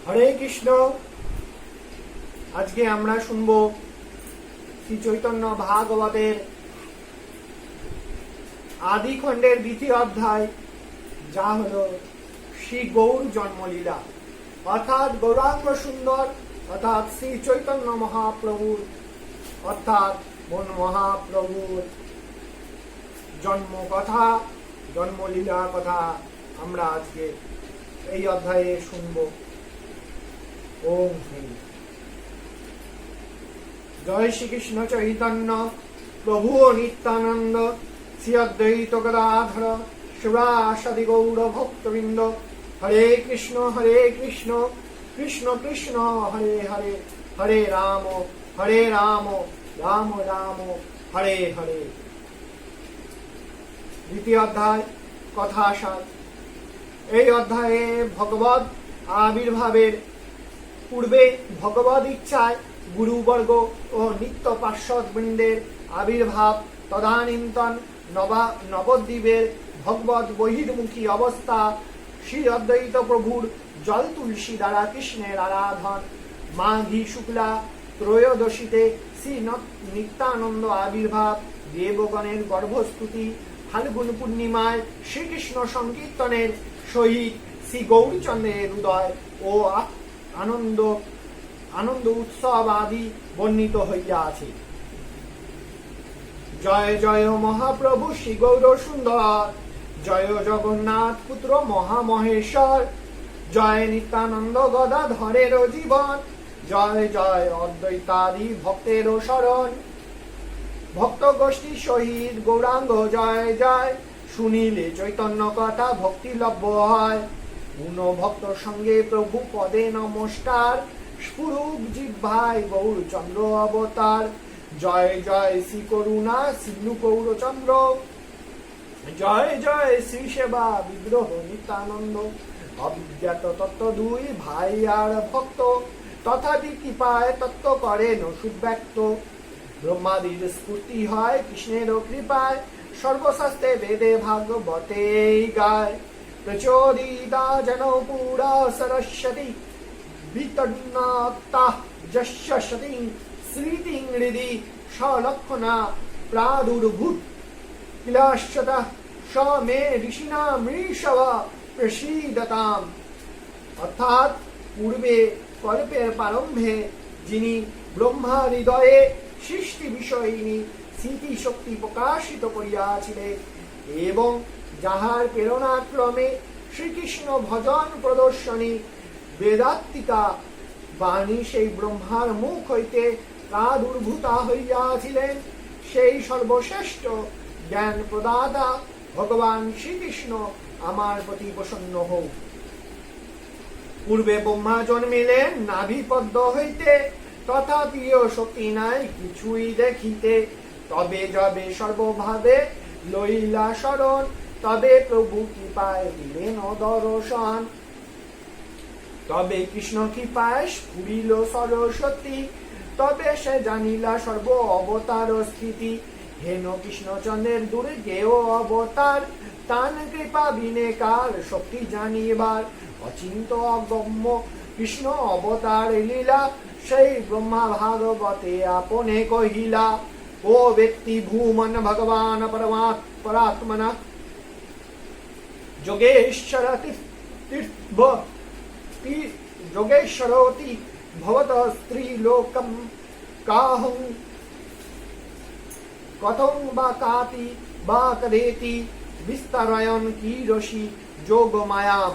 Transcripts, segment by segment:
হরে কৃষ্ণ। আজকে আমরা শুনবো শ্রী চৈতন্য ভাগবতের আদি খণ্ডের দ্বিতীয় অধ্যায়, যা হলো শ্রী গৌর জন্মলীলা, অর্থাৎ গৌরাঙ্গ সুন্দর অর্থাৎ শ্রী চৈতন্য মহাপ্রভুর অর্থাৎ মন মহাপ্রভুর জন্ম কথা, জন্মলীলা কথা আমরা আজকে এই অধ্যায়ে শুনব। ওম হরি। জয় শ্রীকৃষ্ণ চৈতন্য প্রভু নিত্যানন্দ শ্রী অদ্বৈত গদাধর শিবাসাদি গৌর ভক্তবৃন্দ। হরে কৃষ্ণ কৃষ্ণ কৃষ্ণ হরে হরে, হরে রাম রাম রাম হরে হরে। দ্বিতীয় অধ্যায় কথাসার। এই অধ্যায়ে ভগবদ আবির্ভাবের পূর্বে ভগবদ ইচ্ছায় গুরুবর্গ ও নিত্য পার্ষদ বৃন্দের আবির্ভাব, তদানীন্তন নবদ্বীপের ভগবত বহির্মুখী অবস্থা, শ্রী অদ্বৈত প্রভুর জল তুলসী দ্বারা কৃষ্ণের আরাধন, মাঘী শুক্লা ত্রয়োদশীতে শ্রী নিত্যানন্দ আবির্ভাব, দেবগণের গর্ভস্তুতি, ফাল্গুন পূর্ণিমায় শ্রীকৃষ্ণ সংকীর্তনের সহিত শ্রী গৌরচন্দ্রের উদয় ও আনন্দ উৎসব আদি বর্ণিত হইয়াছে। জয় জয় মহাপ্রভু শ্রী গৌর সুন্দর, জয় জগন্নাথ পুত্র মহামহেশ্বর, জয় নিত্যানন্দ গদাধরের জীবন, জয় জয় অদ্বৈতাদি ভক্তের শরণ, ভক্ত গোষ্ঠী সহিত গৌরাঙ্গ জয় জয়, শুনিলে চৈতন্য কথা ভক্তি লভ্য হয়। পূর্ণ ভক্ত সঙ্গে প্রভু পদে নমস্কার, স্ফুরুক জিহ্বায় গৌরচন্দ্র অবতার, জয় জয় শ্রী করুণা সিন্ধু গৌরচন্দ্র, জয় জয় শ্রী সেবা বিগ্রহ নিত্যানন্দ। অবিজ্ঞাত তত্ত্ব দুই ভাই আর ভক্ত, তথাপি কৃপায় তত্ত্ব করেন সুব্যক্ত। ব্রহ্মাদির স্ফূর্তি হয় কৃষ্ণের কৃপায়, সর্বশাস্ত্রে বেদে ভাগবতে গায়। প্রচোদিতা জন পুরা সরস্বতী, বিতন্নাত্তা যস্য সতী, স্মৃতিং হৃদি সলক্ষণা প্রাদুর্ভূত কিলাশ্বতঃ স মে ঋষিণা মৃষভ প্রসীদতাম। অর্থাৎ পূর্বে কল্পের প্রারম্ভে যিনি ব্রহ্মা হৃদয়ে সৃষ্টি বিষয়িনী স্মৃতি শক্তি প্রকাশিত করিয়াছিলেন এবং যাহার প্রেরণাক্রমে শ্রীকৃষ্ণ ভজন প্রদর্শনী বেদাত্তিকা বাণী সেই ব্রহ্মার মুখ হইতে প্রাদুর্ভূতা হইয়াছিলেন, সেই সর্বশ্রেষ্ঠ জ্ঞান প্রদাতা ভগবান শ্রীকৃষ্ণ আমার প্রতি প্রসন্ন হউক। পূর্বে ব্রহ্মা জন্মিলেন নাভিপদ্ম হইতে, তথাপিও শক্তি নাই কিছুই দেখিতে, তবে যবে সর্বভাবে লইলা শরণ, তবে প্রভু কৃপায় দিলেন দর্শন। তবে কৃষ্ণ কৃপায় স্ফুরিল সরস্বতী, তবে সে জানিলা সর্ব অবতার স্থিতি। হেন কৃষ্ণচন্দ্রের দুর্গেয় অবতার, তান কৃপা বিনে কার শক্তি জানিবার। অচিন্ত অগম্য কৃষ্ণ অবতার লীলা, সেই ব্রহ্মা ভাগবতে আপনে কহিলা। ও ব্যক্তি ভূমন ভগবান পরাত্মনা যোগেশ্বরতি ভবত স্ত্রীলোকম, কাহং কথং বা কাতি বা কদেতি বিস্তারয়ন কীরসি যোগ মায়াম।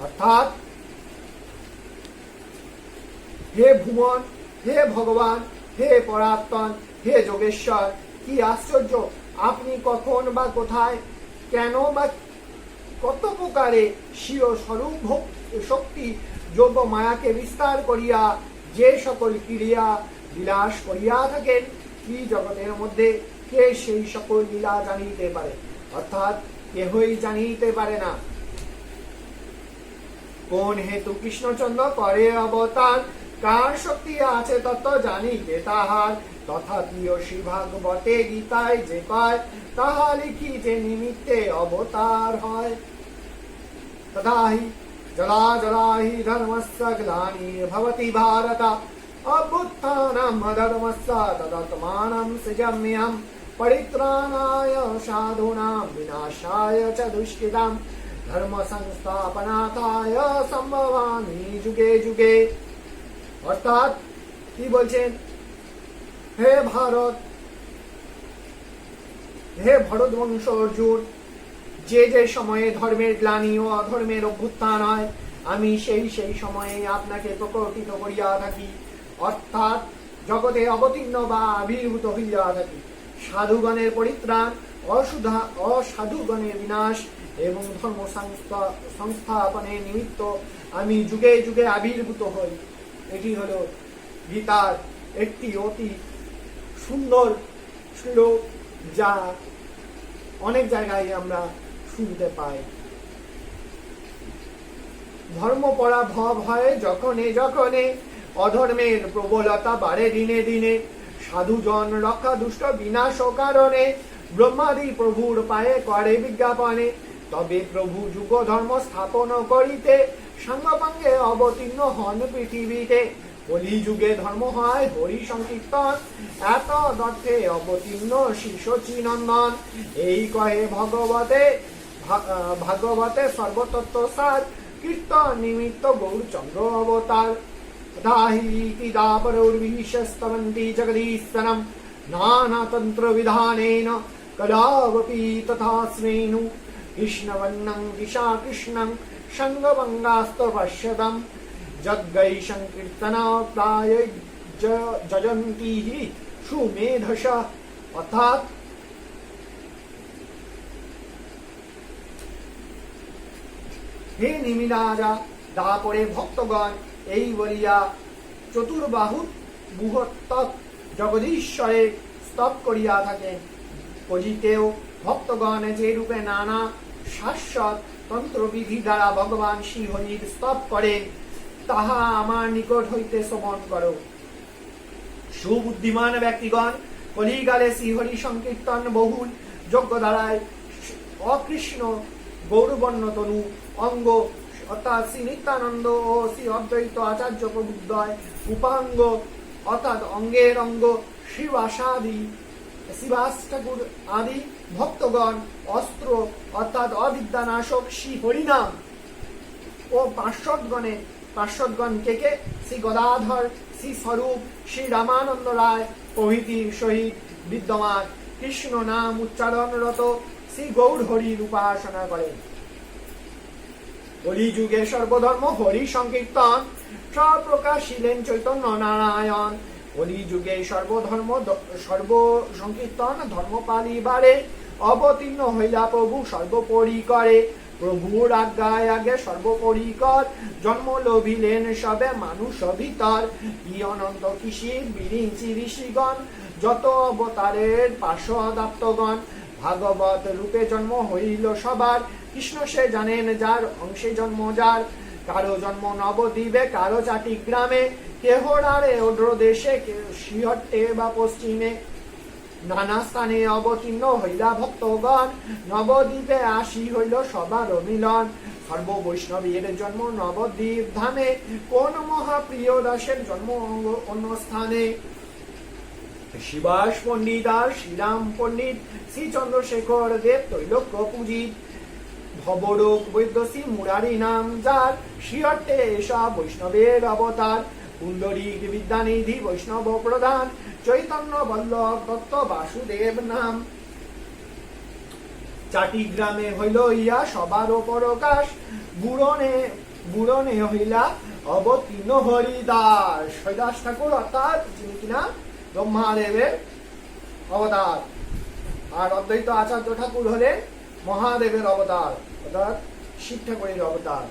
অর্থাৎ হে ভুবন, হে ভগবান, হে পরাত্মন, হে যোগেশ্বর, কি আশ্চর্য! আপনি কখন বা কোথায়, কেন বা কত প্রকারে স্বীয় স্বরূপ শক্তি যোগ মায়াকে বিস্তার করিয়া যে সকল ক্রিয়া বিলাস করিয়া থাকেন, কি জগতের মধ্যে কে সেই সকল লীলা জানিতে পারে? অর্থাৎ কেহই জানিতে পারে না। কোন হেতু কৃষ্ণচন্দ্র করে অবতার, কার শক্তি আছে তত জানিতে তাহার। তথাপিও শ্রী ভাগবতে গীতায় যে কয়, তাহা লিখি যে নিমিত্তে অবতার হয়। তথাহি जला जला हि धर्मस्य ग्लानिर्भवति भारत अभ्युत्थानम् अधर्मस्य तदात्मानं सृजाम्यहम् परित्राणाय साधूनां विनाशाय च दुष्कृताम् धर्म संस्थापनार्थाय সম্ভবামি যুগে যুগে। অর্থাৎ কি বলছেন, হে ভারত, হে ভরতবংশ অর্জুন, যে যে সময়ে ধর্মের গ্লানি ও অধর্মের অভ্যুত্থান হয় আমি সেই সেই সময়ে আপনাকে প্রকটিত করিয়া থাকি, অর্থাৎ জগতে অবতীর্ণ বা আবির্ভূত হইয়া থাকি। সাধুগণের পরিত্রাণ, অসাধুগণের বিনাশ এবং ধর্ম সংস্থাপনের নিমিত্ত আমি যুগে যুগে আবির্ভূত হই। এটি হলো গীতার একটি অতি সুন্দর শ্লোক, যা অনেক জায়গায় আমরা শুনতে পাই। ধর্ম পরাভব হয় যখনে যখনে, অধর্মের প্রবলতা বাড়ে দিনে দিনে, সাধুজন রক্ষা দুষ্ট বিনাশ কারণে, ব্রহ্মাদি প্রভুর পায়ে করে বিজ্ঞাপনে, তবে প্রভু যুগ ধর্ম স্থাপন করিতে সাঙ্গপাঙ্গে অবতীর্ণ হন পৃথিবীতে। কলি যুগে ধর্ম হয় হরি সংকীর্তন, এত অর্থে অবতীর্ণ শীর্ষচি নন্দন। এই কহে ভাগবতে সর্বতত্ত্ব সার, কীর্তন নিমিত্ত গৌরচন্দ্র অবতার। দাহি দাপরৌর্বিশস্তবন্তি জগদীশ্বরম, নানাতন্ত্র বিধানেন কদাবপি তথাস্মেনু। কৃষ্ণবন্নং দিশা কৃষ্ণং সঙ্গভঙ্গাস্ত পশ্যতম, যদ্গৈ সংকীর্তনাপ্রায় যজন্তি হি সুমেধস। অর্থাৎ হে নিমিরাজা, দাপরে ভক্তগণ এই বলিয়া চতুর্বাহু বৃহত্তর জগদীশ্বরে স্তব করিয়া থাকেন। অজিতেও ভক্তগণ যে রূপে নানা শাশ্বত তন্ত্রবিধি দ্বারা ভগবান শ্রীহরির স্তব করেন, তাহা আমার নিকট হইতে শ্রবণ করো। সুবুদ্ধিমান ব্যক্তিগণ কলিকালে শ্রীহরি সংকীর্তন বহুল যজ্ঞ দ্বারায় অকৃষ্ণ গৌরবর্ণ তনু অঙ্গ অর্থাৎ শ্রী নিত্যানন্দ ও শ্রী অদ্বৈত আচার্য প্রভুদ্বয় উপাঙ্গ অর্থাৎ অঙ্গের অঙ্গ শিবাস ঠাকুর আদি ভক্তগণ অস্ত্র অর্থাৎ অবিদ্যানাশক শ্রী হরিনাম ও পার্শ্বদগণ কে শ্রী গদাধর, শ্রী স্বরূপ, শ্রী রামানন্দ রায় প্রভৃতির সহিত বিদ্যমান কৃষ্ণ নাম উচ্চারণরত শ্রী গৌর হরির উপাসনা করেন। কলিযুগে সর্বধর্ম হরি সংকীর্তন স্বপ্রকাশিলেন চৈতন্য নারায়ণ। কলিযুগে সর্বধর্ম সর্ব সংকীর্তন ধর্ম পালিবারে অবতীর্ণ হইলা প্রভু সর্বোপরি করে। প্রভুর আজ্ঞায় আগে সর্বোপরিকর জন্ম লভিলেন সবে মানুষ ভিতর। কি অনন্ত কিসির বিরিঞ্চি ঋষিগণ, যত অবতারের পার্শ্বদাপ্তগণ। ভাগবত রূপে জন্ম হইল সবার, কৃষ্ণ সে জানেন যার অংশে জন্ম যার। কারো জন্ম নবদ্বীপে, কারো চাটি গ্রামে, কেহ রারে ওড্র দেশে, কেহ শ্রীহট্টে বা পশ্চিমে। নানা স্থানে অবতীর্ণ হইলা ভক্তগণ, নবদ্বীপে আসি হইল সবার মিলন। সর্ব বৈষ্ণবের জন্ম নবদ্বীপ ধামে, কোন মহাপ্রিয় দাসের জন্ম অন্য স্থানে। শিবাস পণ্ডিত আর শ্রীরাম পণ্ডিত, শ্রী চন্দ্রশেখর দেব তৈলক্য পূজিত। ভবরোগ বৈদ্য শ্রী মুরারি নাম যার, শ্রীহট্টে এসা বৈষ্ণবের অবতার। পুণ্ডরীক বিদ্যানিধি বৈষ্ণব প্রধান, চৈতন্য বল্লভ দত্ত বাসুদেব নাম। চাটি গ্রামে হইল ইয়া সবার পরকাশ, বুড়নে হইলা অবতীর্ণ হরিদাস। হরিদাস ঠাকুর অর্থাৎ যিনি কিনা ব্রহ্মাদেবের অবতার, আর অদ্বৈত আচার্য ঠাকুর হলেন মহাদেবের অবতার অর্থাৎ শিব ঠাকুরের অবতার।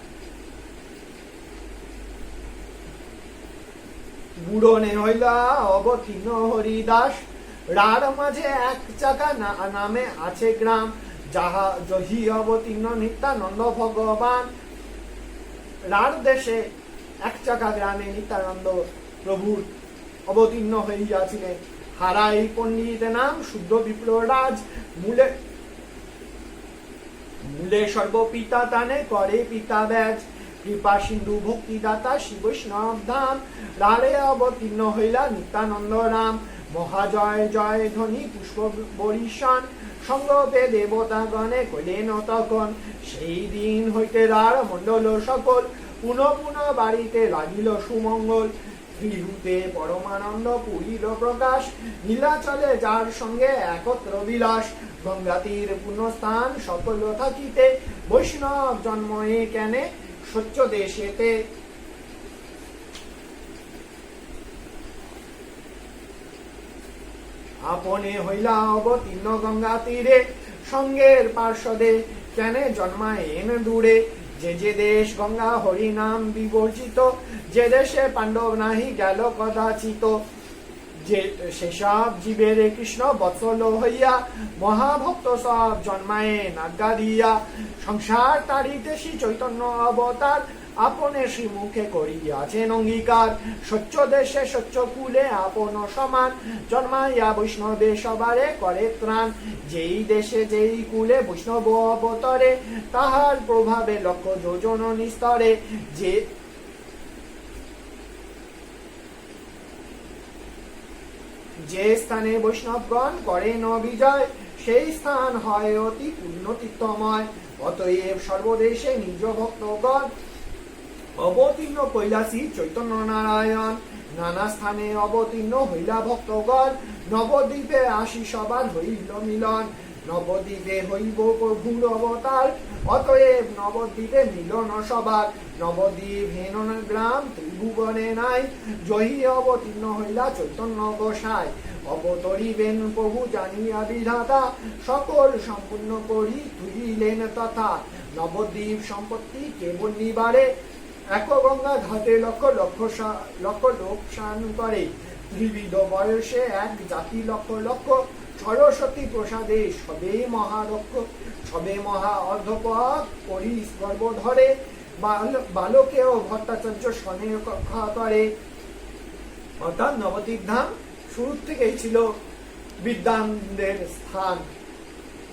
বুড়নে হইলা অবতীর্ণ হরিদাস, রার মাঝে এক চাকা নামে আছে গ্রাম, যাহা জহি অবতীর্ণ নিত্যানন্দ ভগবান। রার দেশে এক চাকা গ্রামে নিত্যানন্দ প্রভুর অবতীর্ণ হইয়াছিলেন। হারাই পণ্ডিত নাম শুদ্ধ বিপ্লরাজ, মূলে সর্বপিতা তানে করে পিতা ব্যাজ। কৃপা সিন্ধু ভক্তিদাতা শ্রী বৈষ্ণব ধাম, রাড়ে অবতীর্ণ হইলা নিত্যানন্দ রাম। মহাজয় জয় ধ্বনি পুষ্প বরিশান, সঙ্গপে দেবতা গণে কইলেন তখন। সেই দিন হইতে রাড় মণ্ডল সকল, পুনঃ পুনঃ বাড়িতে লাগিল সুমঙ্গল। ত্রিভূতে পরমানন্দ পুরিল প্রকাশ, নীলাচলে যার সঙ্গে একত্র বিলাস। গঙ্গা তীর পুণ্যস্থান সকল থাকিতে, বৈষ্ণব জন্ময়ে কেনে স্বচ্ছ দেশেতে। আপনে হইলা অবতীর্ণ গঙ্গা তীরে, সঙ্গের পার্শ্বদে কেনে জন্মায়েন দূরে। যে যে দেশ গঙ্গা হরি নাম বিবর্জিত, যে দেশে পাণ্ডব নাহি গেল কদাচিত। যে সেসব জীবের কৃষ্ণ বৎসল হইয়া, মহাভক্ত সব জন্মায়েন আজ্ঞা দিয়া। সংসার তাড়িতে শ্রী চৈতন্য অবতার, আপনে শ্রীমুখে করিয়াছেন অঙ্গীকার। স্বচ্ছ দেশে স্বচ্ছ কুলে আপন সমান, জন্মাইয়া বৈষ্ণবে সবারে করে ত্রাণ। যেই দেশে যেই কুলে বৈষ্ণব অবতরে, তাহার প্রভাবে লক্ষ যোজন নিস্তরে। যে স্থানে বৈষ্ণবগণ করেন বিজয়, সেই স্থান হয় অতি পুণ্যতীর্থময়। অতএব সর্বদেশে নিজ ভক্তগণ, অবতীর্ণ কৈলাসী চৈতন্য নারায়ণ। নানা স্থানে অবতীর্ণ হইলা ভক্তগণ, নবদ্বীপে আসি সবার হইল মিলন। নবদ্বীপে হইব প্রভুর অবতার, অতএব নবদ্বীপে মিলন সবার। নবদ্বীপ হেন গ্রাম ত্রিভুবনে নাই, জয়ী অবতীর্ণ হইলা চৈতন্য গোসাই। অবতরিবেন প্রভু জানিয়া বিধাতা, সকল সম্পূর্ণ করি তুলিলেন তথা। নবদ্বীপ সম্পত্তি কেবল নিবারে, এক গঙ্গা ঘাটে লক্ষ লক্ষ লোক স্নান করে। ত্রিবিধ বয়সে এক জাতি লক্ষ লক্ষ, সরস্বতী প্রসাদে সবে মহাদক্ষ। সবে মহা অর্ধপথ করি গর্ব ধরে, বালকেও ভট্টাচার্য শনে করে। অর্থাৎ নবদ্বীপ ধাম শুরু থেকেই ছিল বিদ্যানন্দের স্থান।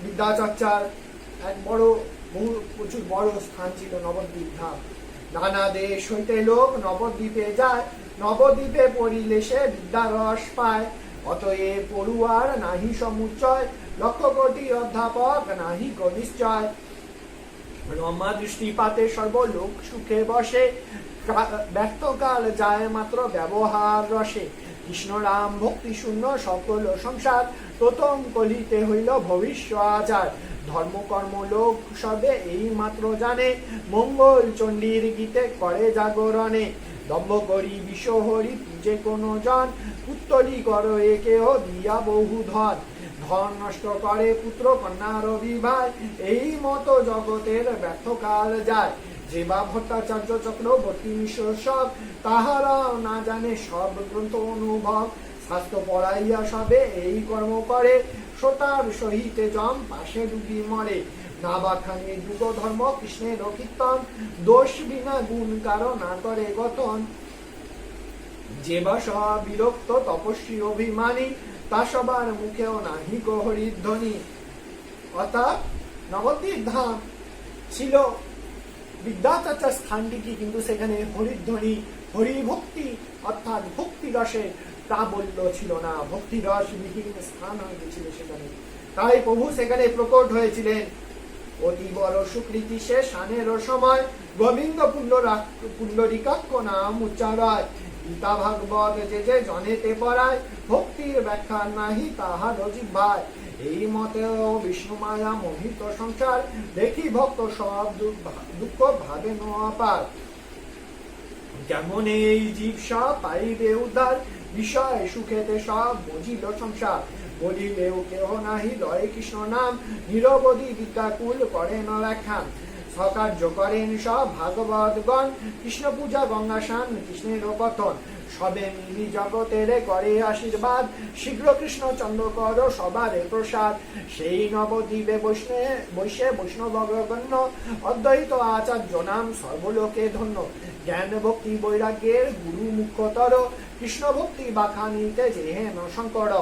বিদ্যাচর্চার এক প্রচুর বড় স্থান ছিল নবদ্বীপ ধাম। নানা দেশ হইতে লোক নবদ্বীপে যায়, নবদ্বীপে পড়িলে সে বিদ্যারস পায়। অতএব পড়ুয়ার নাহি সমুচ্চয়, লক্ষ কোটি অধ্যাপক নাহি নিশ্চয়। ব্রহ্মা দৃষ্টিপাতে সর্বলোক সুখে বসে, ব্যর্থকাল যায় মাত্র ব্যবহার রসে। কৃষ্ণ রাম ভক্তি শূন্য সকল সংসার, প্রথম কলিতে হইল ভবিষ্য আচার। ধর্মকর্ম লোক সবে এই মাত্র জানে, মঙ্গল চণ্ডীর গীতে করে জাগরণে। দম্ভ করি বিশ্ব হরি পূজে কোন জন, পুত্তলি কর একেহ দিয়া বহু ধন। ধন নষ্ট করে পুত্র কন্যার বিবাহ, এই মতো জগতের ব্যর্থকাল যায়। যে বা ভট্টাচার্য চক্রবর্তী সব, তাহারাও না জানে সব গ্রন্থ অনুভব। শাস্ত্র পড়াইয়া সবে এই কর্ম করে, শ্রোতার সহিতে জম পাশে ডুবি মরে। না বাখানে যুগ ধর্ম কৃষ্ণের কীর্তন, দোষ বিনা গুণ কারো না করে গঠন। যে বা সব বিরক্ত তপস্বী অভিমানী, তা সবার মুখেও নাহি হরিধ্বনি। অর্থাৎ নবদ্বীপ ধাম ছিল বিদ্যাচর্চার স্থানটিকে, কিন্তু সেখানে হরিধ্বনি হরিভক্তি অর্থাৎ ভক্তি রসের প্রাবল্য ছিল না, ভক্তি রস বিহীন স্থান হয়ে গেছিল সেখানে। তাই প্রভু সেখানে প্রকট হয়েছিলেন। অতি বড় সুকৃতি সে শানের সময়, গোবিন্দ পুণ্ডরিকাক্ষ নাম উচ্চারয়। গীতা ভাগবত যে যে জনেতে পড়ায়, ভক্তির ব্যাখ্যা নাহি তাহার জিহ্বায়। এই মতেও বিষ্ণু মায়া মোহিত সংসার, দেখি ভক্ত সব দুঃখ ভাবে নপার। যেমন এই জীব সব পাইবে উদ্ধার, বিষয় সুখেতে সব বুঝিল সংসার। বলিলেও কেহ নাহি লয় কৃষ্ণ নাম, নিরবধি বিদ্যাকুল করেন ব্যাখ্যান। সকার্য করেন সব ভাগবতগণ, কৃষ্ণ পূজা গঙ্গা স্নান কৃষ্ণের কথন। সবে মিলি জগতের করে আশীর্বাদ, শীঘ্র কৃষ্ণ চন্দ্র কর সবারে প্রসাদ। সেই নবদ্বীপে বৈশে বৈষ্ণবগণ্য, অদ্বৈত আচার্য নাম সর্বলোকে ধন্য। জ্ঞান ভক্তি বৈরাগ্যের গুরু মুখ্যতর, কৃষ্ণ ভক্তি বাখানিতে যেহেন শঙ্কর।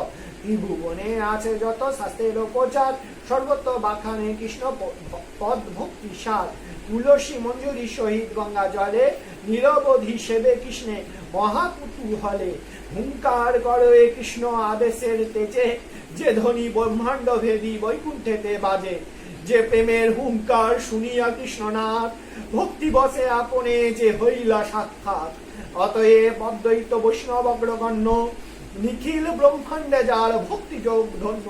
ত্রিভুবনে আছে যত শাস্ত্রের প্রচার, সর্বত্র বাখানে কৃষ্ণ পদ ভক্তি সার। তুলসী মঞ্জুরি সহিত গঙ্গা জলে নিরবধি সেবে কৃষ্ণে মহাকুতূহলে হুঙ্কার করো এ কৃষ্ণ আদেশের তেজে যে ধ্বনি ব্রহ্মাণ্ড ভেদী বৈকুণ্ঠেতে বাজে যে প্রেমের হুঙ্কার শুনিয়া কৃষ্ণনাথ ভক্তি বসে আপনে যে হইলা সাক্ষাৎ অতএব অদ্বৈত বৈষ্ণব অগ্রগণ্য নিখিল ব্রহ্মাণ্ডে যার ভক্তি যোগ ধন্য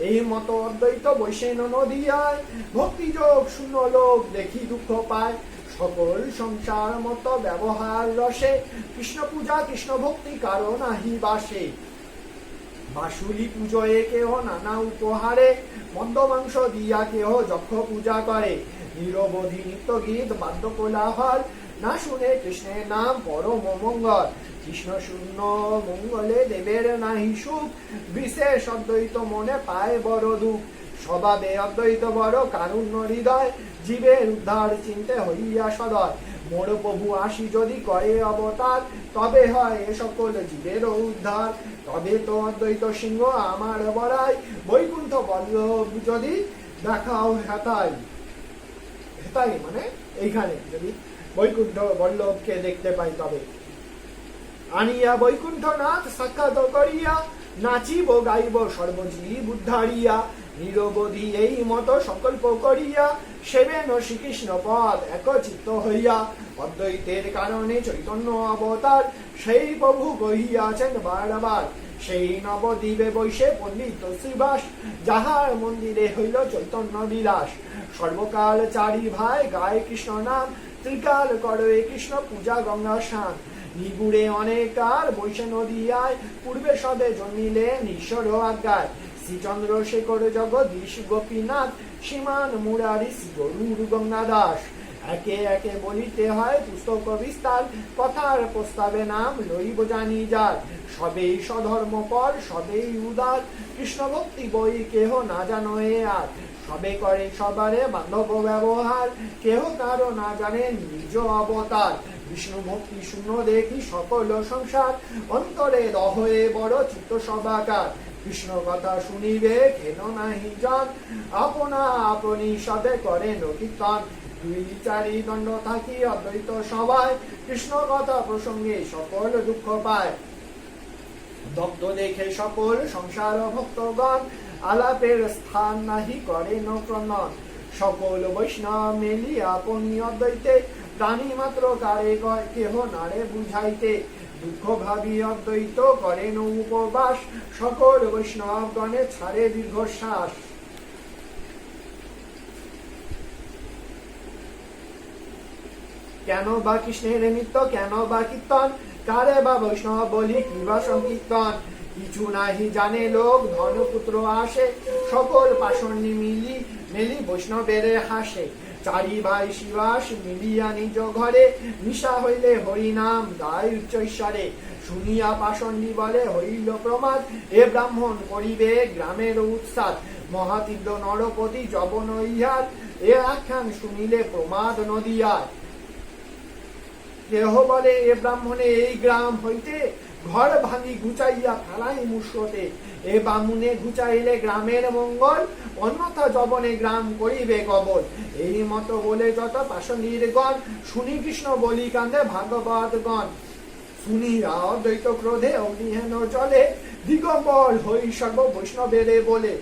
এই মতো অদ্বৈত বৈষ্ণব নদিয়ায় ভক্তি যোগ শূন্য লোক দেখি দুঃখ পায় সকল সংসার মতো ব্যবহার রসে কৃষ্ণ পূজা কৃষ্ণ ভক্তি কারণ আহি বাসে বাসুলি পুজোয় কেহ নানা উপহারে মন্দ মাংস দিয়া কেহ যক্ষ পূজা করে নিরবধি নিত্য গীত বাদ্য কোলাহল না শুনে কৃষ্ণের নাম পরম মঙ্গল কৃষ্ণ শূন্য মঙ্গলে দেবের নাহি সুখ বিশেষ অদ্বৈত মনে পায় বড় দুঃখ স্বভাবে অদ্বৈত বড় কারুণ্য হৃদয় জীবের উদ্ধার চিন্তে হইয়া সদয় মোর প্রভু আসি যদি করে অবতার তবে হয় এ সকল জীবের উদ্ধার তবে তো অদ্বৈত সিংহ আমার বড়াই বৈকুণ্ঠ বল্লভ যদি দেখাও হেতাই হেতাই মানে এইখানে যদি বৈকুণ্ঠ বল্লভকে দেখতে পাই তবে আনিয়া বৈকুণ্ঠনাথ সাক্ষাৎ করিয়া নাচিব গাইব সর্বজীব উদ্ধারিয়া নিরবধি এই মতো সংকল্প করিয়া সেবেন শ্রীকৃষ্ণ পদ একচিত্ত হইয়া অদ্বৈতের কারণে চৈতন্য অবতার সেই প্রভু কহিয়াছেন বারবার সেই নবদ্বীপে বৈশে পণ্ডিত শ্রীবাস যাহার মন্দিরে হইল চৈতন্য বিলাস সর্বকাল চারি ভাই গায় কৃষ্ণ নাম ত্রিকাল করে কৃষ্ণ পূজা গঙ্গা শান নিগুড়ে অনেকার বৈশে নদিয়ায় পূর্বে সবে জন্মিলেন ঈশ্বর আজ্ঞায় শ্রীচন্দ্রশেখর জগদীশ গোপীনাথ সীমান মুরারি গরুর গঙ্গা দাস একে একে বলিতে হয় পুস্তক বিস্তার কথার প্রস্তাবে নাম লইব জানি যার সবেই স্বধর্মপর সবেই উদার কৃষ্ণ ভক্তি বই কেহ না জানো এ আর সবে করে সবারে বান্ধব ব্যবহার কেহ কারো না জানে নিজ অবতার বিষ্ণু ভক্তি শূন্য দেখি সকল সংসার অন্তরে দহয়ে বড় চিত্ত সবাকার কৃষ্ণ কথা শুনিবে কেন নাহি জন আপনা আপনি সবে করেন কীর্তন দুই চারি দণ্ড থাকি অদ্বৈত সবাই কৃষ্ণ কথা প্রসঙ্গে সকল দুঃখ পায় দগ্ধ দেখে সকল সংসার ভক্তগণ আলাপের স্থান নাহি করেন প্রণন সকল বৈষ্ণব মেলি আপনি অদ্বৈতে প্রাণী মাত্র কারে কেহ নারে বুঝাইতে দুঃখ ভাবি অদ্বৈত করেন উপবাস সকল বৈষ্ণব গণে ছাড়ে দীর্ঘশ্বাস কেন বা কৃষ্ণের নিত্য কেন বা কীর্তন কারে বা বৈষ্ণব বলি কিবা সংকীর্তন কিছু নাহি জানে লোক ধনপুত্র আসে সকল পাষণ্যি মেলি বৈষ্ণবের হাসে চারি ভাই শিবাস মিলিয়া নিজ ঘরে নিশা হইলে হরিনাম গায় উচ্চৈশ্বরে শুনিয়া পাষণ্ডী বলে হইল প্রমাদ এ ব্রাহ্মণ করিবে গ্রামের উৎসাদ মহাতীব্র নরপতি জবন ইহার এ আখ্যান শুনিলে প্রমাদ নদিয়ার কেহ বলে এ ব্রাহ্মণে এই গ্রাম হইতে ঘর ভাঙি ঘুচাইয়া ফেলাই মুসতে এ বামুনে ঘুচাইলে গ্রামের মঙ্গল অন্যথা জবনে গ্রাম করিবে কবল এই মতো বলে যত পাষণ্ডীর গণ শুনি কৃষ্ণ বলি কান্দে ভাগবত গণ শুনিয়া অদ্বৈত ক্রোধে অগ্নিহেন জলে দিগম্বর হই সর্ব বৈষ্ণবেরে বলে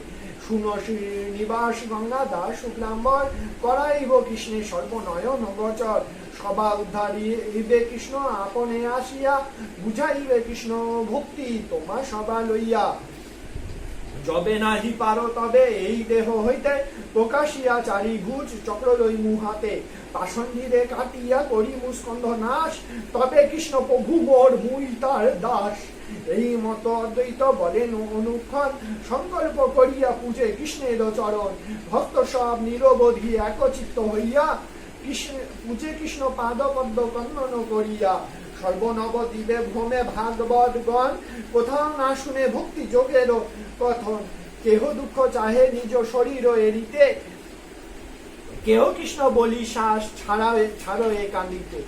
শুনো শ্রীনিবাস গঙ্গা দাস শুক্লাম্বর করাইব কৃষ্ণের সর্বনয়ন গোচর সভা উদ্ধারিবে কৃষ্ণ আপনে আসিয়া বুঝাইবে কৃষ্ণ ভক্তি তোমার সভা লইয়া যবে নাহি পারো তবে এই দেহ হইতে প্রকাশিয়া চারি ভুজ চক্র লই মুহাতে পাষণ্ডীরে কাটিয়া করি মুস্কন্ধ নাশ তবে কৃষ্ণ প্রভু মোর মুই তার দাস এই মতো অদ্বৈত বলেন অনুক্ষণ সংকল্প করিয়া পূজে কৃষ্ণের চরণ ভক্ত সব নিরবধি একচিত্ত হইয়া পূজে কৃষ্ণ পাদ পদ্ম কন্দন করিয়া সর্বনবদ্বীপে ভ্রমে ভাগবত গণ কোথাও না শুনে ভক্তি যোগের কথন কেহ দুঃখ চাহে নিজ শরীর এরিতে কেহ কৃষ্ণ বলি শ্বাস ছাড়ো এ কান্দিতে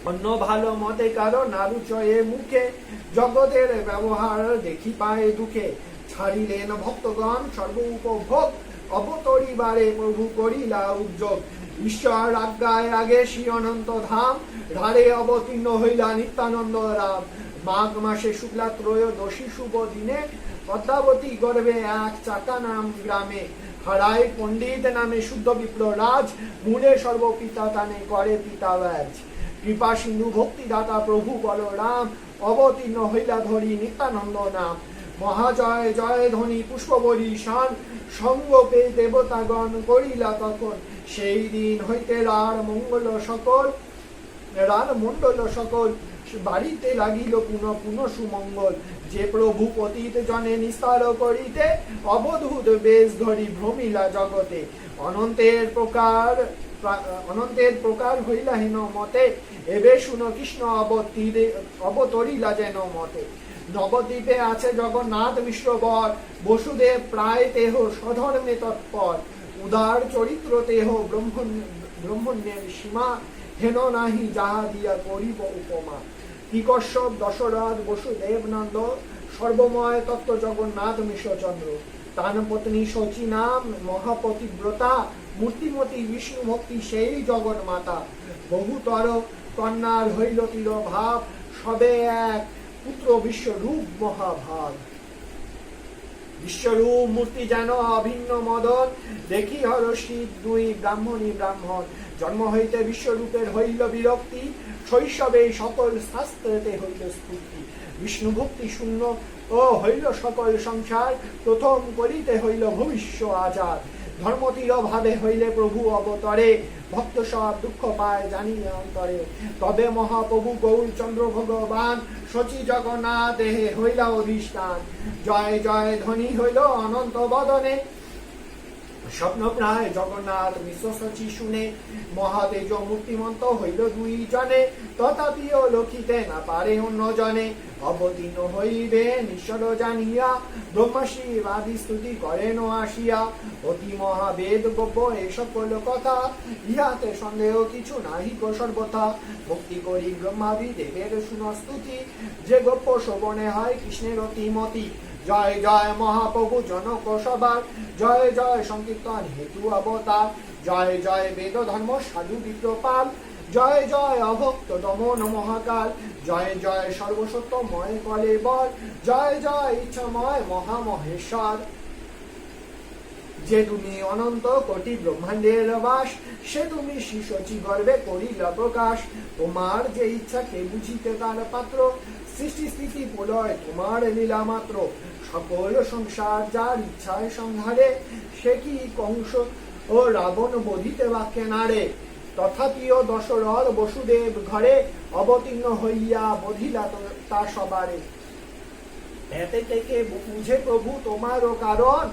অন্য ভালো মতে কারো নারুচয়ে মুখে জগতের ব্যবহার দেখি পায় দুঃখে ছাড়িলেন ভক্তগণ সর্ব উপভোগ অবতরিবারে প্রভু করিলা উদ্যোগ ঈশ্বর আজ্ঞায় আগে শ্রী অনন্ত ধাম ধারে অবতীর্ণ হইলা নিত্যানন্দ রাম। মাঘ মাসে শুক্লা ত্রয়োদশী শুভ দিনে পদ্মাবতী গর্ভে এক চাকা নাম গ্রামে হারাই পণ্ডিত নামে শুদ্ধ বিপ্র রাজ মূলে সর্বপিতা তানে করে পিতা ব্যাজ। কৃপা সিন্ধু ভক্তিদাতা প্রভু বলরাম অবতীর্ণ হইলা ধরি নিত্যানন্দ নাম। মহাজয় জয় ধ্বনি পুষ্পবরী শান সঙ্গ পেয়ে দেবতাগণ করিলা তখন। সেই দিন হইতে রার মঙ্গল সকল রার মণ্ডল সকল বাড়িতে লাগিল পুনঃ পুনঃ সুমঙ্গল। যে প্রভু পতিত জনে নিস্তার করিতে অবধূত বেশ ধরি ভ্রমিলা জগতে। অনন্তের প্রকার হইলা হীন মতে এবে শুন কৃষ্ণ অবতরিলা যেন মতে। নবদ্বীপে আছে জগন্নাথ মিশ্র বর বসুদেব প্রায় দেহ স্বধর্মে তৎপর। উদার চরিত্র দেহ ব্রহ্মণ্যের সীমা হেন নাহি যাহা দিয়া করিব উপমা। কিকশ্যপ দশরথ বসুদেব নন্দ সর্বময় তত্ত্ব জগন্নাথ মিশ্রচন্দ্র। তান পত্নী শচী নাম মহাপতিব্রতা মূর্তিমতী বিষ্ণু ভক্তি সেই জগন্মাতা। বহুতর কন্যার হইল তির ভাব সবে এক পুত্র বিশ্বরূপ মহাভাগ। বিশ্বরূপ মূর্তি যেন অভিন্ন মদন দেখি হরষিত দুই ব্রাহ্মণী ব্রাহ্মণ। জন্ম হইতে বিশ্বরূপের হইল বিরক্তি শৈশবে সকল শাস্ত্রেতে হইল স্ফূর্তি। বিষ্ণু ভক্তি শূন্য ও হইল সকল সংসার প্রথম করিতে হইল ভবিষ্য আচার। ধর্মতীর ভাবে হইলে প্রভু অবতরে ভক্ত সব দুঃখ পায় জানিয়া অন্তরে। তবে মহাপ্রভু গৌরচন্দ্র ভগবান শচী জগন্নাথ দেহে হইলা অধিষ্ঠান। জয় জয় ধ্বনি হইল অনন্ত বদনে স্বপ্ন প্রায় জগন্নাথ মিশ্র শচী শুনে। মহাতেজ মূর্তিমন্ত হইল দুই জনে তথাপিও লক্ষিতে না পারে অন্য জনে। অবতীর্ণ হইবে ঈশ্বর জানিয়া ব্রহ্মশিব আদি স্তুতি করেন আসিয়া। অতি মহাবেদ গব্য এই সকল কথা ইহাতে সন্দেহ কিছু নাহি গো সর্বথা। ভক্তি করি ব্রহ্মাদি দেবের শুন স্তুতি যে গপ্প শোভনে হয় কৃষ্ণের অতিমতি। জয় জয় মহাপ্রভু জনক সবার জয় জয় সংকীর্তন হেতু অবতার। জয় জয় বেদ ধর্ম সাধু বিপ্রপাল জয় জয় অভক্ত দমন মহাকাল। জয় জয় সর্বসত্যময় কলেবর জয় জয় ইচ্ছাময় মহামহেশ্বর। যে তুমি অনন্ত কোটি ব্রহ্মাণ্ডের বাস সে তুমি শিশচী গর্বে করিলা প্রকাশ। তোমার যে ইচ্ছা কে বুঝিতে তার পাত্র সৃষ্টি স্থিতি প্রলয় তোমার লীলা মাত্র। সকল সংসার যার ইচ্ছায় সংহারে সে কি কংস ও রাবণ বধিতে বাক্যে নারে। তথাপিও দশরথ বসুদেব ঘরে অবতীর্ণ হইয়া বধিলা তা সবারে। এতে থেকে বুঝে প্রভু তোমারও কারণ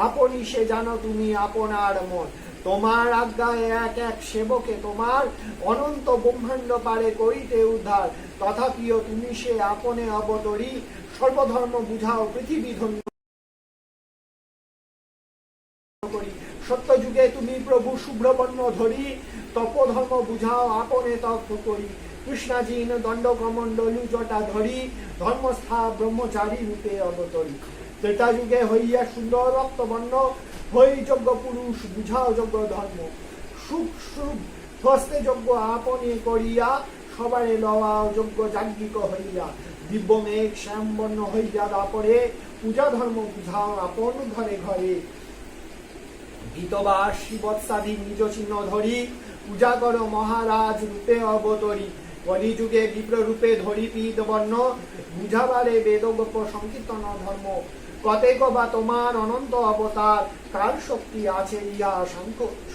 আপনি সে জানো তুমি আপনার মন। তোমার আজ্ঞায় এক এক সেবকে তোমার অনন্ত ব্রহ্মাণ্ড পারে করিতে উদ্ধার। তথাপিও তুমি সে আপনে অবতরী সর্বধর্ম বুঝাও পৃথিবী ধন্য করি। সত্য যুগে তুমি প্রভু শুভ্রবর্ণ ধরি তপধর্ম বুঝাও আপনে তপ করি। কৃষ্ণাজীন দণ্ড কমণ্ডলু জটা ধরি ধর্মস্থা ব্রহ্মচারী রূপে অবতরী। ত্রেতা যুগে হইয়া সুন্দর রক্তবর্ণ হই যজ্ঞ পুরুষ বুঝাও যজ্ঞ ধর্ম। সুখ সুখ হস্তে যজ্ঞ আপনে করিয়া সবারে লওয়া যজ্ঞ যাজ্ঞিক হইয়া। দিব্য মেঘ শ্যামবর্ণ হইয়া দাপরে পূজা ধর্ম বুঝাও আপন ঘরে ঘরে। গীতবাস শিবৎসাধী নিজ চিহ্ন ধরি পূজা কর মহারাজ রূপে অবতরী। কলিযুগে বিপ্র রূপে ধরি পীত বর্ণ বুঝাবারে বেদ গপ সংকীর্তন ধর্ম। কতেক বা তোমার অনন্ত অবতার কার শক্তি আছে ইহা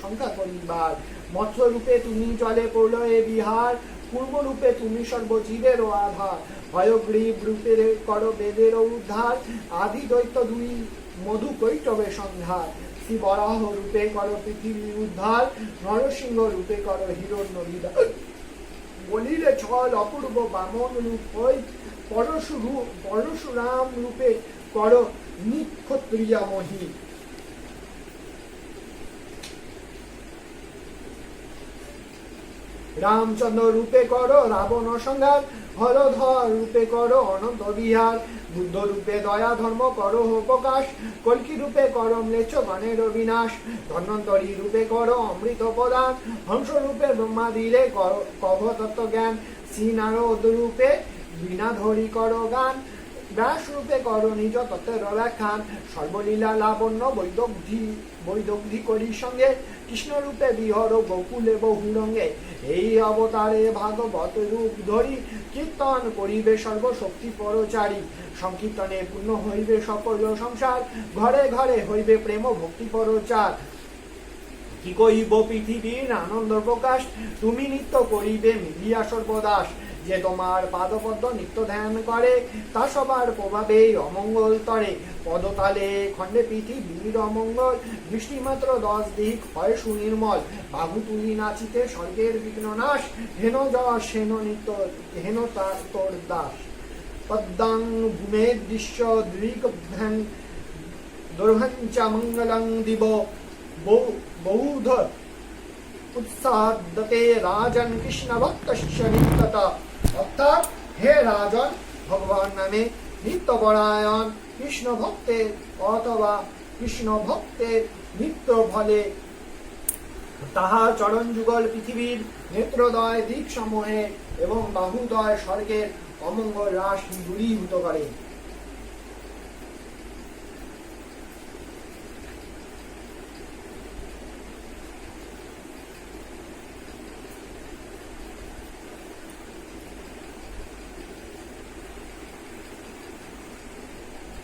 সংখ্যা করিবার। মৎস্য রূপে তুমি জলে প্রলয়ে বিহার পূর্ব রূপে তুমি সর্বজীবের আধার। হয়গ্রীব রূপে কর বেদের উদ্ধার আদি দৈত্য দুই মধু কৈটবে সংহার। শ্রী বরাহ রূপে কর পৃথিবী উদ্ধার নরসিংহ রূপে কর হিরণ্য বিদার। বলিলে ছল অপূর্ব বামন রূপ হই পরশুরাম রূপে কর নিক্ষত্রিয়া মহি। রামচন্দ্র রূপে কর রাবণ সংহার হরধর রূপে কর অনন্ত বিহার। বুদ্ধ রূপে দয়া ধর্ম করো প্রকাশ, কল্কি রূপে করো ম্লেচ্ছ গণের বিনাশ, ধন্বন্তরী রূপে করো অমৃত প্রদান, হংস রূপে ব্রহ্মা দিলে কভ তত্ত্ব জ্ঞান, শ্রী নারদ রূপে বীণা ধরি করো গান, ব্যাস রূপে করো নিজ তত্ত্বের ব্যাখ্যান, সর্বলীলা লাবণ্য বৈদগ্ধি করি সঙ্গে, কৃষ্ণ রূপে বিহর গোকুলে বহু রঙ্গে, এই অবতারে ভাগবত রূপ ধরি, কীর্তন করিবে সর্বশক্তি পরচারী, সংকীর্তনে পূর্ণ হইবে সকল সংসার, ঘরে ঘরে হইবে প্রেম ভক্তি পরচার, কি কইব পৃথিবীর আনন্দ প্রকাশ, তুমি নিত্য করিবে মিলিয়া সর্বদাস, যে তোমার পাদপদ্ম নিত্য ধ্যান করে, তা সবার প্রভাবে অমঙ্গল তরে, পদতালে খণ্ডে পৃথিবীর অমঙ্গল, দৃষ্টিমাত্র 10 দিক হয় সুনির্মল, বাহু তুলি নাচিতে স্বর্গের বিঘ্ন নাশ, হেন যশ হেন নিত্য হেন তোর দাস, পদ্মাং ভূমে দৃশ্য দৃগ্ভ্যাং দুর্ভঞ্চ মঙ্গলং দিব বৌদ্ধ উৎসাদতে রাজন কৃষ্ণ ভক্ত শিষ্যনিত্যত, অর্থাৎ হে রাজন ভগবান নামে নিত্য পরায়ণ কৃষ্ণ ভক্তের অথবা কৃষ্ণ ভক্তের নিত্য ফলে তাহার চরণ যুগল পৃথিবীর নেত্রদয় দিক সমূহে এবং বাহুদয় স্বর্গের অমঙ্গল হ্রাস দূরীভূত করে।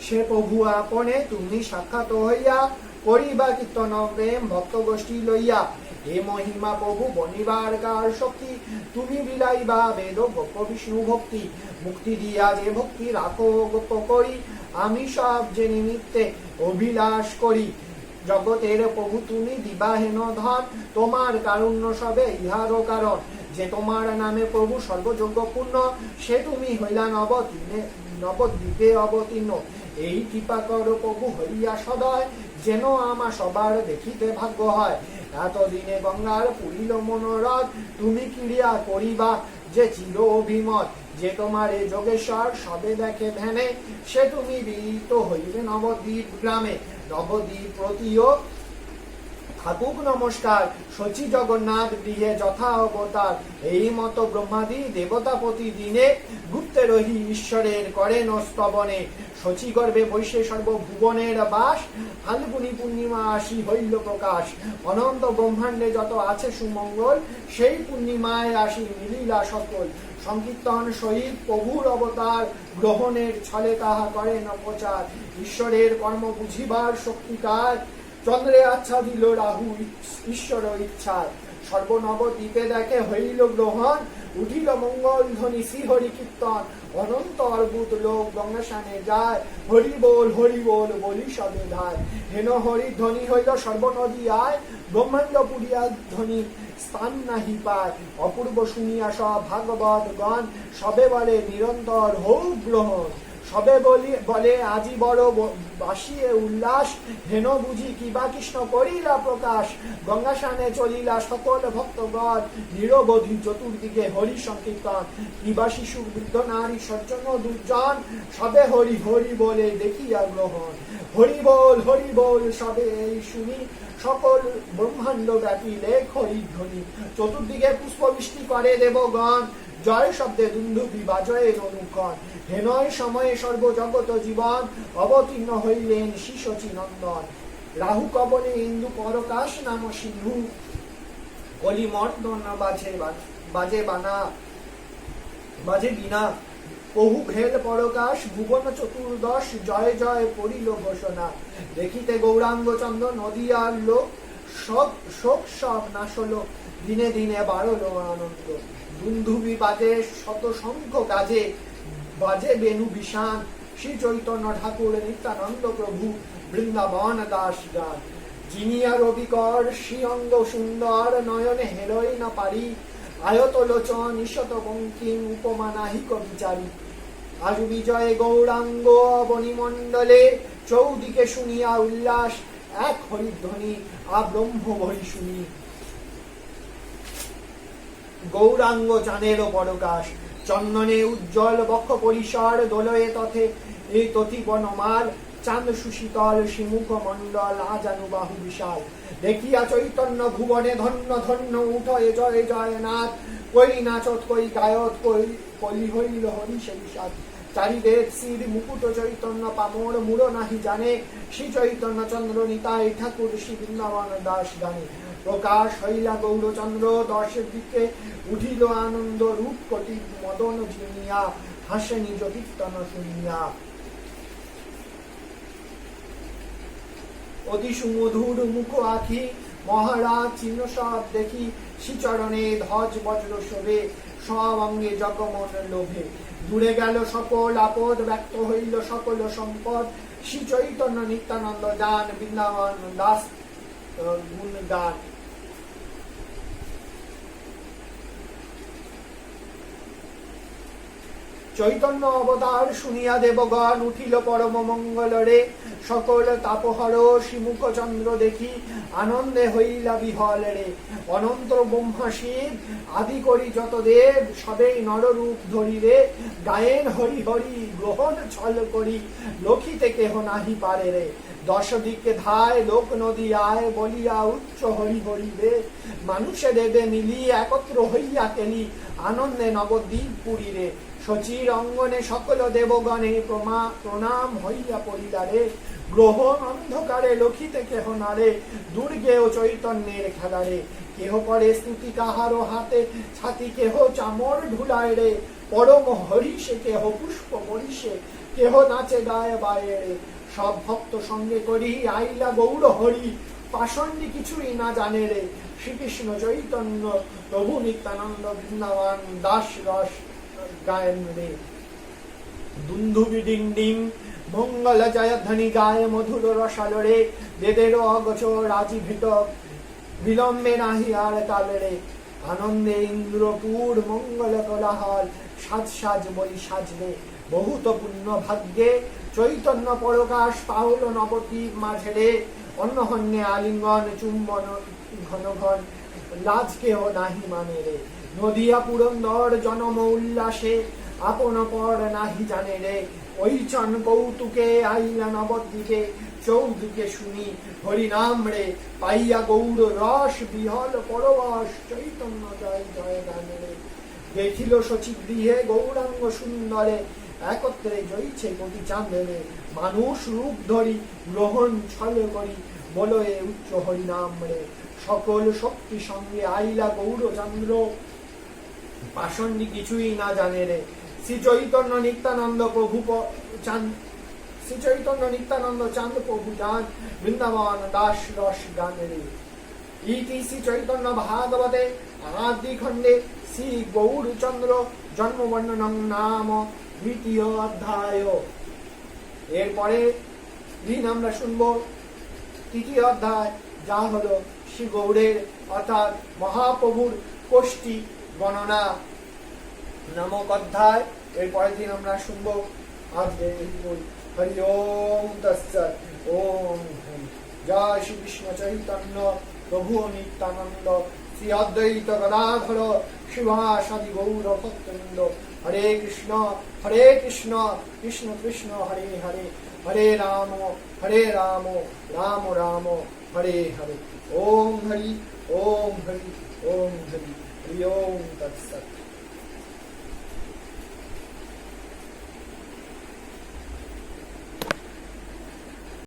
সে প্রভু আপনে তুমি সাক্ষাৎ হইয়া, করিবা কীর্তন প্রেম ভক্ত গোষ্ঠী লইয়া, হে মহিমা প্রভু বনিবার কার শক্তি, তুমি বিলাইবা বেদ গোপ বিষ্ণু ভক্তি, মুক্তি দিয়া যে ভক্তি রাখো গোপ করি, আমি সব যে নিমিত্তে অভিলাষ করি, জগতের প্রভু তুমি দিবাহেন ধন, তোমার কারুণ্য সবে ইহারও কারণ, যে তোমার নামে প্রভু সর্বযোগ্য পূর্ণ, সে তুমি হইলা নবদ্বীপে অবতীর্ণ, এই কৃপা কর প্রভু হইয়া সদয়, যেন আমা সবার দেখিতে ভাগ্য হয়, এতদিনে গঙ্গার পুরিল মনোরথ, তুমি ক্রিয়া করিবা যে চির অভিমত, যে তোমার এ যোগেশ্বর সবে দেখে ধ্যানে, সে তুমি বিহিত হইবে নবদ্বীপ গ্রামে, নবদ্বীপ প্রতিও থাকুক নমস্কার, শচী জগন্নাথ গৃহে যথা অবতার, এই মতো ব্রহ্মাদি দেবতা প্রতিদিনে গুপ্তে রহি ঈশ্বরের করেন স্তবনে, শচী গর্ভে বৈশে সর্বভুবনের বাস, ফাল্গুনী পূর্ণিমা আসি হইল প্রকাশ, অনন্ত ব্রহ্মাণ্ডে যত আছে সুমঙ্গল, সেই পূর্ণিমায় আসি মিলিলা সকল, সংকীর্তন সহিত প্রভুর অবতার গ্রহণের ছলে তাহা করেন অপচার, ঈশ্বরের কর্ম বুঝিবার শক্তিকার, চন্দ্রে আচ্ছা দিল রাহু ঈশ্বর ইচ্ছায়, সর্বনবদ্বীপে দেখে হইল গ্রহণ, উঠিল মঙ্গল ধ্বনি শ্রী হরি কীর্তন, অনন্ত অর্বুদ লোক গঙ্গাসানে যায়, হরি বল বলি সবে ধায়, হেন হরি ধ্বনি হইল সর্বনদী আয়, ব্রহ্মাণ্ড পুরিয়া ধ্বনি স্থান নাহি পায়, অপূর্ব শুনিয়া সব ভাগবত গণ, সবে বলে নিরন্তর হৌ গ্রহণ, সবে বলে আজি বড় বাসিয়ে উল্লাস, হেন বুঝি কিবা কৃষ্ণ করিলা প্রকাশ, গঙ্গাসানে চলিলা সকল ভক্তগণ, নিরবধি চতুর্দিকে হরি সংকীর্তন, কিবা শিশু বৃদ্ধ নারী সজ্জন দুর্জন, সবে হরি হরি বলে দেখিয়া গ্রহণ, হরি বল সবে এই শুনি, সকল ব্রহ্মাণ্ড ব্যাপী লেখ হরি ধ্বনি, চতুর্দিকে পুষ্পবৃষ্টি করে দেবগণ, জয় শব্দে দুন্দুভি বাজয়ের অনুকণ, হেনয় সময়ে সর্বজগত জীবন, অবতীর্ণ হইলেন শিশচী নন্দন, রাহু কবনে ইন্দু পরকাশ নাম সিন্ধু, কলি মর্দন বাজে বিনা, বহু ভেল পরকাশ ভুবন চতুর্দশ, জয় জয় পড়িল ঘোষণা, দেখিতে গৌরাঙ্গ চন্দ্র নদিয়ার লোক, শোক সব নাশল, দিনে দিনে বাড়ল আনন্দ, দুন্দুভি বাজে শত শঙ্খ গাজে, বাজে বেণু বিষান, শ্রী চৈতন্য ঠাকুর নিত্যানন্দ প্রভু বৃন্দাবন দাস গান, জিনিয়া রবিকর শ্রী অঙ্গ সুন্দর, নয়নে হেরই না পারি, আয়ত লোচন ঈশত বঙ্কিম উপমা নাহিক বিচারী, আজ বিজয় গৌরাঙ্গ বনিমণ্ডলে, চৌদিকে শুনিয়া উল্লাস, এক হরিধ্বনি ব্রহ্ম ভরি শুনি, গৌরাঙ্গ চাঁদের পরকাশ, চন্দনে উজ্জ্বল বক্ষ পরিসর, দোলয়ে তথে এই ততি বনমাল চাঁদ সুশীতল শিমুখ মণ্ডল আজানু বাহু বিশাল দেখিয়া চৈতন্য ভুবনে ধন্য ধন্য উঠয়ে জয় জয়নাথ কই নাচত কই গায়ত কলি হইল হরি সে বিষাদ চারিবেদ শির মুকুট চৈতন্য পামর মূঢ় নাহি জানে শ্রী চৈতন্য চন্দ্র নিতাই ঠাকুর শ্রী বৃন্দাবন দাস গানে প্রকাশ হইলা গৌরচন্দ্র দর্শের দিকে উঠিল আনন্দ রূপ কোটি মদন ঝিমিয়া হাসে নিজ কীর্তন শুনিয়া অতি সুমধুর মুখ আখি মহারাজ চিহ্ন সব দেখি শ্রীচরণে ধ্বজ বজ্র শোভে সব অঙ্গে জগমন লোভে দূরে গেল সকল আপদ ব্যক্ত হইল সকল সম্পদ শ্রী চৈতন্য নিত্যানন্দ দান বৃন্দাবন দাস গুণ গান চৈতন্য অবতার শুনিয়া দেবগণ উঠিল পরম মঙ্গলরে সকল তাপহর শ্রীমুখ চন্দ্র দেখি আনন্দে হইলা বিহল রে অনন্ত ব্রহ্মা শিব আদি করি যত দেব সবেই নররূপ ধরিরে গায়েন হরি হরি গ্রহণ ছল করি লক্ষিতে কেহ নাহি পারে রে দশ দিকে ধায় লোক নদী আয় বলিয়া উচ্চ হরি হরি রে মানুষে দেবে মিলি একত্র হইয়া কেলি আনন্দে নবদ্বীপ পুরী রে শচীর অঙ্গনে সকল দেবগণে প্রণাম হইয়া পড়িলারে গ্রহণ অন্ধকারে লক্ষিতে কেহ নারে দুর্গে ও চৈতন্যের খেলারে কেহ করে স্তুতি কাহার হাতে ছাতি কেহ চামর ঢুলায় রে পরম হরিষে কেহ পুষ্প বরিষে কেহ নাচে গায়ে বায়ে রে সব ভক্ত সঙ্গে করি আইলা গৌর হরি পাষণ্ডী কিছুই না জানে রে শ্রীকৃষ্ণ চৈতন্য প্রভু নিত্যানন্দ বৃন্দাবন দাস রস গায়ন রে দুন্দুবি ডিং ডিং মঙ্গল জয়ধ্বনি গায়ে মধুর রসালরে দেদের অগছ রাজি ভেট বিলম্বে নাহি আর কালরে আনন্দে ইন্দ্রপুর মঙ্গল কোলাহল সাজ সাজ বলি সাজলে বহুত পুণ্য ভাগ্যে চৈতন্য পরকাশ পাউল নবদ্বীপ মাঝেরে অন্নহন্যে আলিঙ্গন চুম্বন ঘন ঘন লাজ কেহ নাহি মানে রে নদিয়া পুরন্দর জনম উল্লাসে আপন পর নাহি জানে রে ওই চন কৌতুকে আইলা নবদ্বীপে চৌদিকে শুনি হরি নাম রে পাইয়া গৌর রস বিহল পরবশ চৈতন্য জয় জয় গানে রে দেখিল সচিব গৃহে গৌরাঙ্গ সুন্দরে একত্রে জয়ছে কোটি চাঁদরে মানুষ রূপ ধরি গ্রহণ ছল করি বলো এ উচ্চ হরি নাম রে সকল শক্তি সঙ্গে আইলা গৌরচন্দ্র পাষণ্ডী কিছুই না জানে রে শ্রী চৈতন্য নিত্যানন্দ প্রভু চাঁদ শ্রী চৈতন্য নিত্যানন্দ চাঁদ প্রভু যান বৃন্দাবন দাস রস গান রে ইতি শ্রী চৈতন্য ভাগবতে আদি খণ্ডে শ্রী গৌরচন্দ্র জন্ম বর্ণনং নাম দ্বিতীয় অধ্যায় এরপরে দিন আমরা শুনবো তৃতীয় অধ্যায় যা হলো শ্রী গৌড়ের অর্থাৎ মহাপ্রভুর কোষ্ঠী গণনা নামক অধ্যায় এর পরের দিন আমরা শুনবো আজকে হরি ওম তৎসৎ ওম জয় শ্রী কৃষ্ণ চৈতন্য প্রভু নিত্যানন্দ শ্রী অদ্বৈত গদাধর শিবাসাদি গৌর ভক্তবৃন্দ হরে কৃষ্ণ কৃষ্ণ কৃষ্ণ হরে হরে হরে রাম রাম রাম হরে হরে ওম হরি ওম হরি ওম হরি হরি ওম তৎসৎ।